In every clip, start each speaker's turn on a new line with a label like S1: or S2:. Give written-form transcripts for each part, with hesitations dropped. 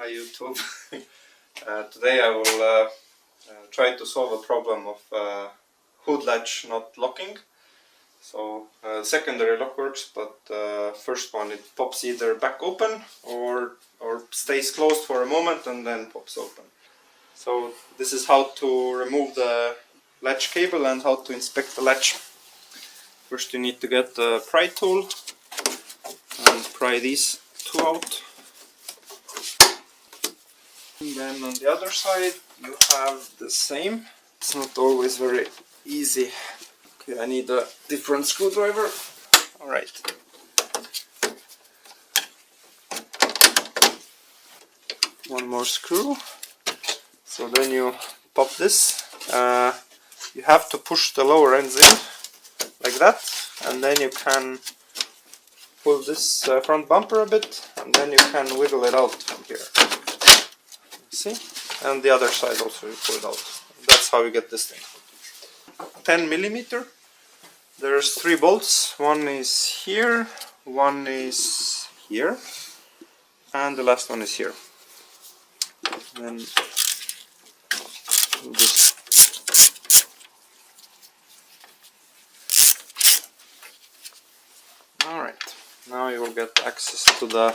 S1: Hi YouTube. Today I will try to solve a problem of hood latch not locking. So secondary lock works, but first one it pops either back open or stays closed for a moment and then pops open. So this is how to remove the latch cable and how to inspect the latch. First you need to get the pry tool and pry these two out. And then on the other side you have the same. It's not always very easy. Okay, I need a different screwdriver. Alright. One more screw. So then you pop this. You have to push the lower ends in like that, and then you can pull this front bumper a bit, and then you can wiggle it out from here. See? And the other side also you pull it out. That's how you get this thing. 10mm. There's 3 bolts. One is here, one is here, and the last one is here. Then just alright. Now you will get access to the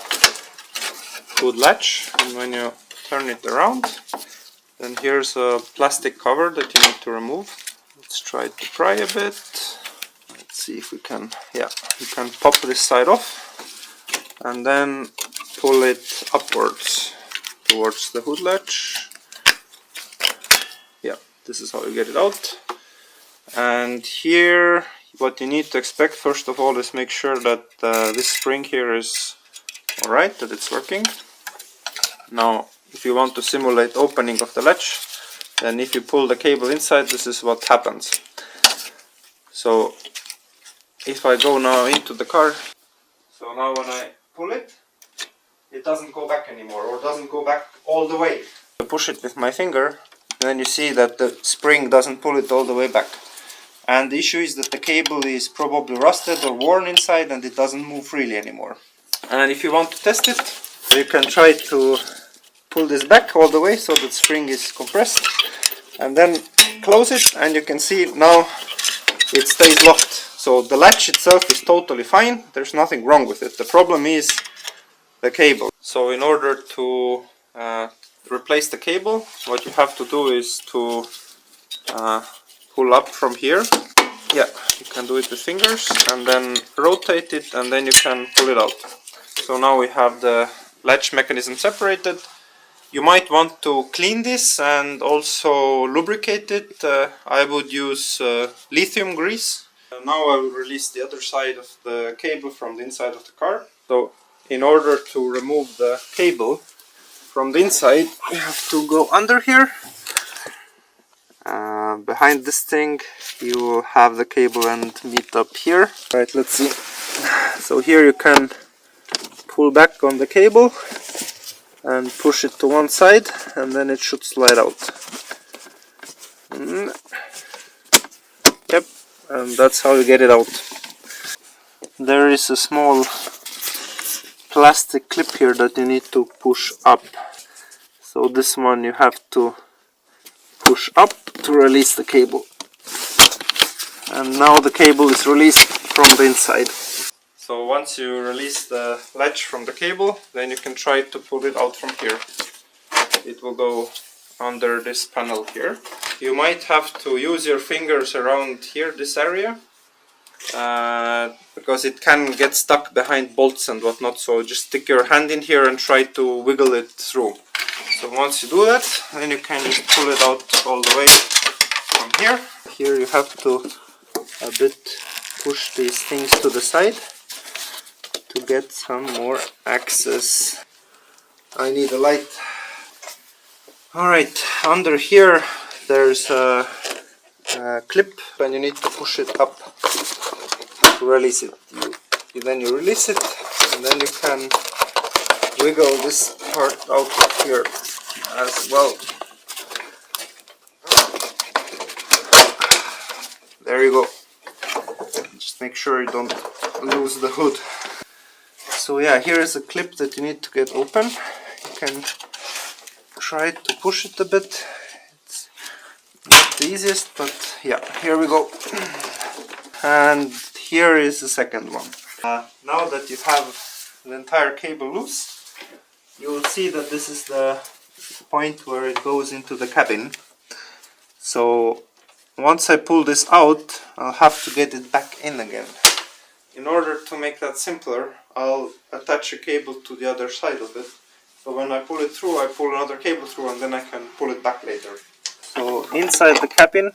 S1: hood latch, and when you turn it around, then here's a plastic cover that you need to remove. Let's try to pry a bit. Let's see if we can, yeah, you can pop this side off and then pull it upwards towards the hood latch. Yeah, this is how you get it out. And here what you need to expect first of all is make sure that this spring here is alright, that it's working. Now if you want to simulate opening of the latch, then if you pull the cable inside, this is what happens. So if I go now into the car, so now when I pull it, it doesn't go back anymore, or doesn't go back all the way. I push it with my finger, then you see that the spring doesn't pull it all the way back. And the issue is that the cable is probably rusted or worn inside and it doesn't move freely anymore. And if you want to test it, you can try to pull this back all the way so that spring is compressed, and then close it, and you can see now it stays locked. So the latch itself is totally fine, there's nothing wrong with it. The problem is the cable. So in order to replace the cable, what you have to do is to pull up from here. Yeah, you can do it with fingers and then rotate it, and then you can pull it out. So now we have the latch mechanism separated. You might want to clean this and also lubricate it. I would use lithium grease. Now I will release the other side of the cable from the inside of the car. So in order to remove the cable from the inside, you have to go under here. Behind this thing you have the cable and meet up here. Right, let's see. So here you can pull back on the cable and push it to one side, and then it should slide out. Yep, and that's how you get it out. There is a small plastic clip here that you need to push up. So this one you have to push up to release the cable. And now the cable is released from the inside. So once you release the latch from the cable, then you can try to pull it out from here. It will go under this panel here. You might have to use your fingers around here, this area, because it can get stuck behind bolts and whatnot. So just stick your hand in here and try to wiggle it through. So once you do that, then you can just pull it out all the way from here. Here you have to a bit push these things to the side to get some more access. I need a light. Alright, under here there's a clip, and you need to push it up to release it. Then you release it, and then you can wiggle this part out of here as well. There you go. Just make sure you don't lose the hood. So yeah, here is a clip that you need to get open. You can try to push it a bit. It's not the easiest, but yeah, here we go. And here is the second one. Now that you have the entire cable loose, you will see that this is the point where it goes into the cabin. So once I pull this out, I'll have to get it back in again. In order to make that simpler, I'll attach a cable to the other side of it. So when I pull it through, I pull another cable through and then I can pull it back later. So inside the cabin,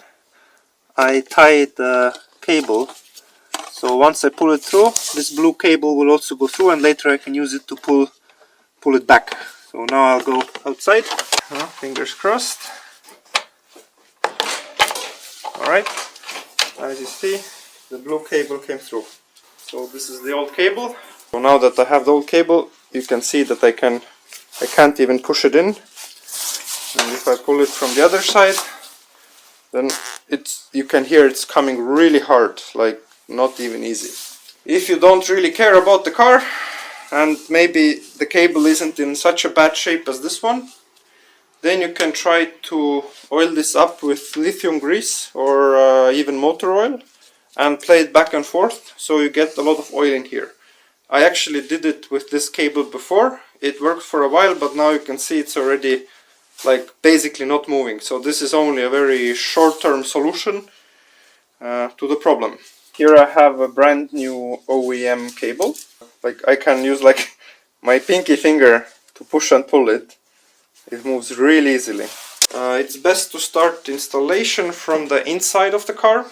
S1: I tie the cable. So once I pull it through, this blue cable will also go through and later I can use it to pull it back. So now I'll go outside. Fingers crossed. Alright, as you see, the blue cable came through. So this is the old cable. So now that I have the old cable, you can see that I can't even push it in. And if I pull it from the other side, then you can hear it's coming really hard, like not even easy. If you don't really care about the car, and maybe the cable isn't in such a bad shape as this one, then you can try to oil this up with lithium grease or even motor oil and play it back and forth so you get a lot of oil in here. I actually did it with this cable before. It worked for a while, but now you can see it's already like basically not moving. So this is only a very short-term solution to the problem. Here I have a brand new OEM cable. Like I can use like my pinky finger to push and pull it. It moves really easily. It's best to start installation from the inside of the car.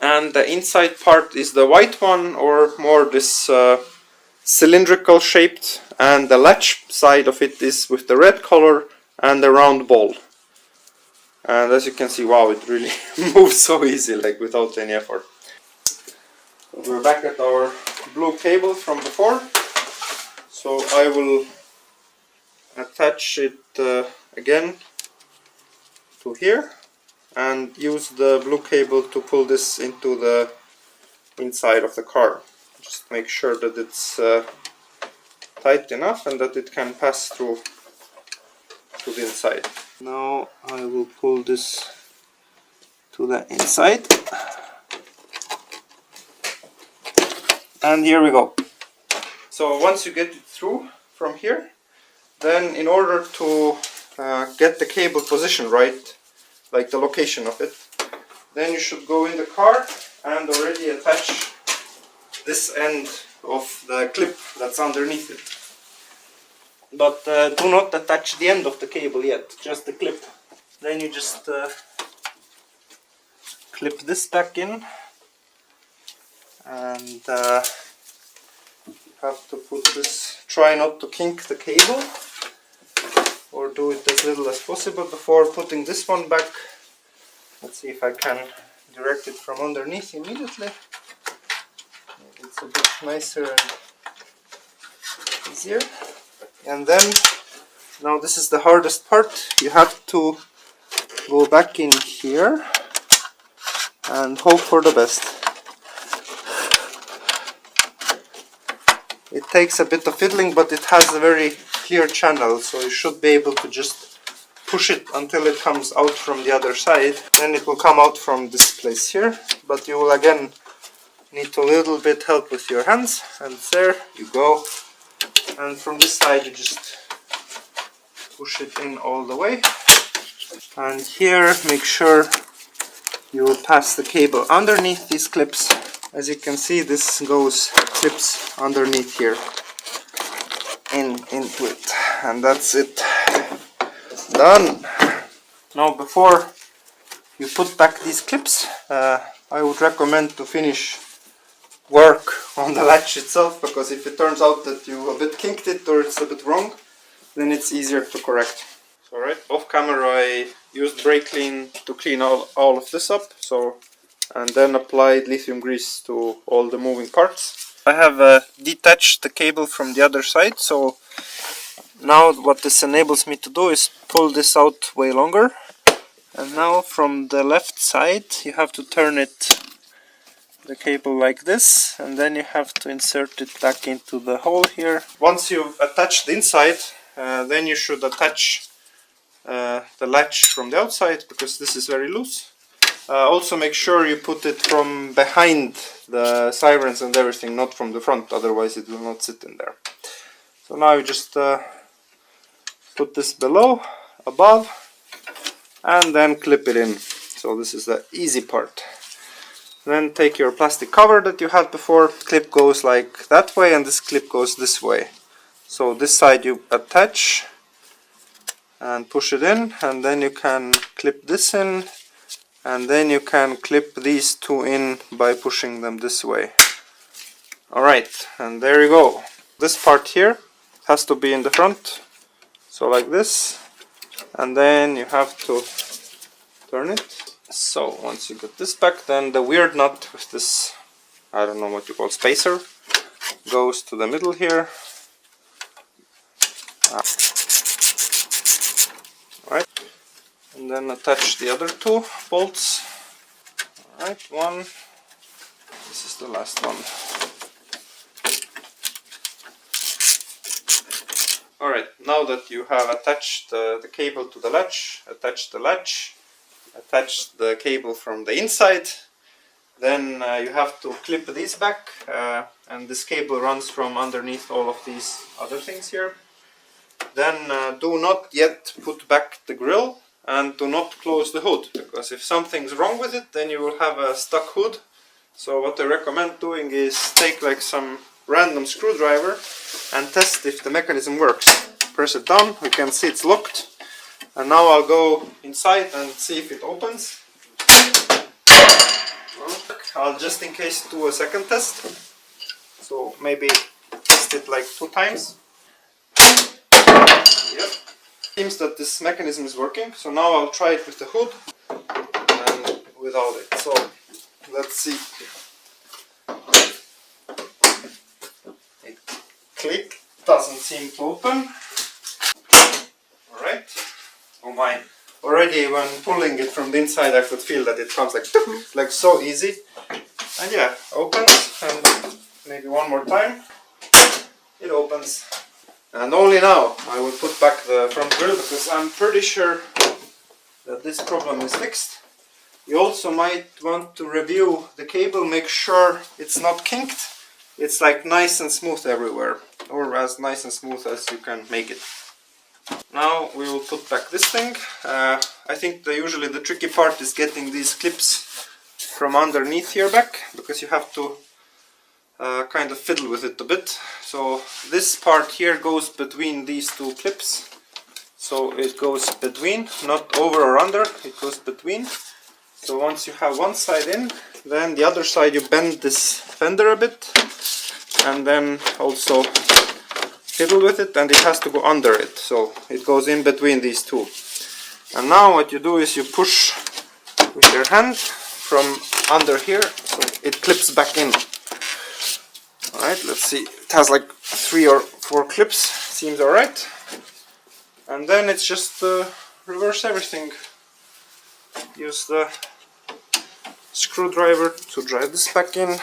S1: And the inside part is the white one, or more this cylindrical shaped, and the latch side of it is with the red color and the round ball. And as you can see, wow, it really moves so easy, like without any effort. So we're back at our blue cable from before. So I will attach it again to here and use the blue cable to pull this into the inside of the car. Just make sure that it's tight enough and that it can pass through to the inside. Now I will pull this to the inside, and here we go. So once you get it through from here, then in order to get the cable position right, like the location of it, then you should go in the car and already attach this end of the clip that's underneath it. But do not attach the end of the cable yet, just the clip. Then you just clip this back in, and you have to put this, try not to kink the cable, or do it as little as possible before putting this one back. Let's see if I can direct it from underneath immediately. Maybe it's a bit nicer and easier. And then, now this is the hardest part. You have to go back in here and hope for the best. It takes a bit of fiddling, but it has a very clear channel, so you should be able to just push it until it comes out from the other side. Then it will come out from this place here, but you will again need a little bit help with your hands, and there you go. And from this side you just push it in all the way, and here make sure you will pass the cable underneath these clips. As you can see, this clips underneath here into it, and that's it, done. Now before you put back these clips, I would recommend to finish work on the latch itself, because if it turns out that you a bit kinked it or it's a bit wrong, then it's easier to correct. So right off camera I used brake clean to clean all of this up, and then applied lithium grease to all the moving parts. I have detached the cable from the other side, so now what this enables me to do is pull this out way longer. And now from the left side you have to turn the cable like this, and then you have to insert it back into the hole here. Once you've attached the inside, then you should attach the latch from the outside, because this is very loose. Also make sure you put it from behind the sirens and everything, not from the front, otherwise it will not sit in there. So now you just put this below, above, and then clip it in. So this is the easy part. Then take your plastic cover that you had before. Clip goes like that way and this clip goes this way. So this side you attach and push it in, and then you can clip this in, and then you can clip these two in by pushing them this way. Alright, and there you go. This part here has to be in the front, so like this, and then you have to turn it. So once you get this back, then the weird nut with this, I don't know what you call spacer, goes to the middle here. Alright, and then attach the other two bolts. Alright, one, this is the last one. Alright, now that you have attached the cable to the latch, attach the latch, attach the cable from the inside, then you have to clip these back, and this cable runs from underneath all of these other things here. Then do not yet put back the grill and do not close the hood, because if something's wrong with it, then you will have a stuck hood. So what I recommend doing is take like some random screwdriver and test if the mechanism works. Press it down, we can see it's locked. And now I'll go inside and see if it opens. I'll just in case do a second test. So maybe test it like 2 times. Yep. Seems that this mechanism is working. So now I'll try it with the hood and without it. So let's see. It click, doesn't seem to open. Alright. Oh my. Already when pulling it from the inside I could feel that it comes like so easy. And yeah, opens, and maybe one more time. It opens. And only now I will put back the front grill, because I'm pretty sure that this problem is fixed. You also might want to review the cable, make sure it's not kinked. It's like nice and smooth everywhere, or as nice and smooth as you can make it. Now we will put back this thing. I think usually the tricky part is getting these clips from underneath here back, because you have to kind of fiddle with it a bit. So this part here goes between these two clips. So it goes between, not over or under, it goes between. So once you have one side in, then the other side you bend this fender a bit, and then also fiddle with it, and it has to go under it, so it goes in between these two. And now what you do is you push with your hand from under here, so it clips back in. Alright, let's see, it has like 3 or 4 clips, seems alright. And then it's just reverse everything. Use the screwdriver to drive this back in.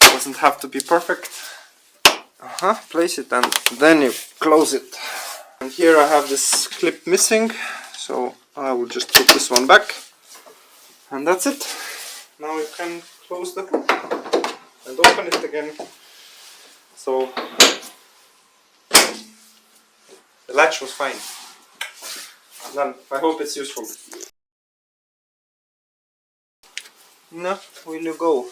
S1: Doesn't have to be perfect. Place it and then you close it. And here I have this clip missing, so I will just put this one back. And that's it. Now you can close the hood and open it again. So the latch was fine. Done. I hope it's useful. No, will you go?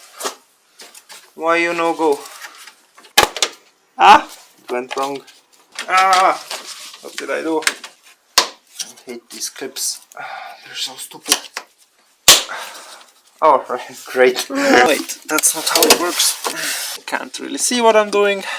S1: Why you no go? Ah! It went wrong. Ah! What did I do? I hate these clips. They're so stupid. Oh, right, great. Wait, that's not how it works. Can't really see what I'm doing.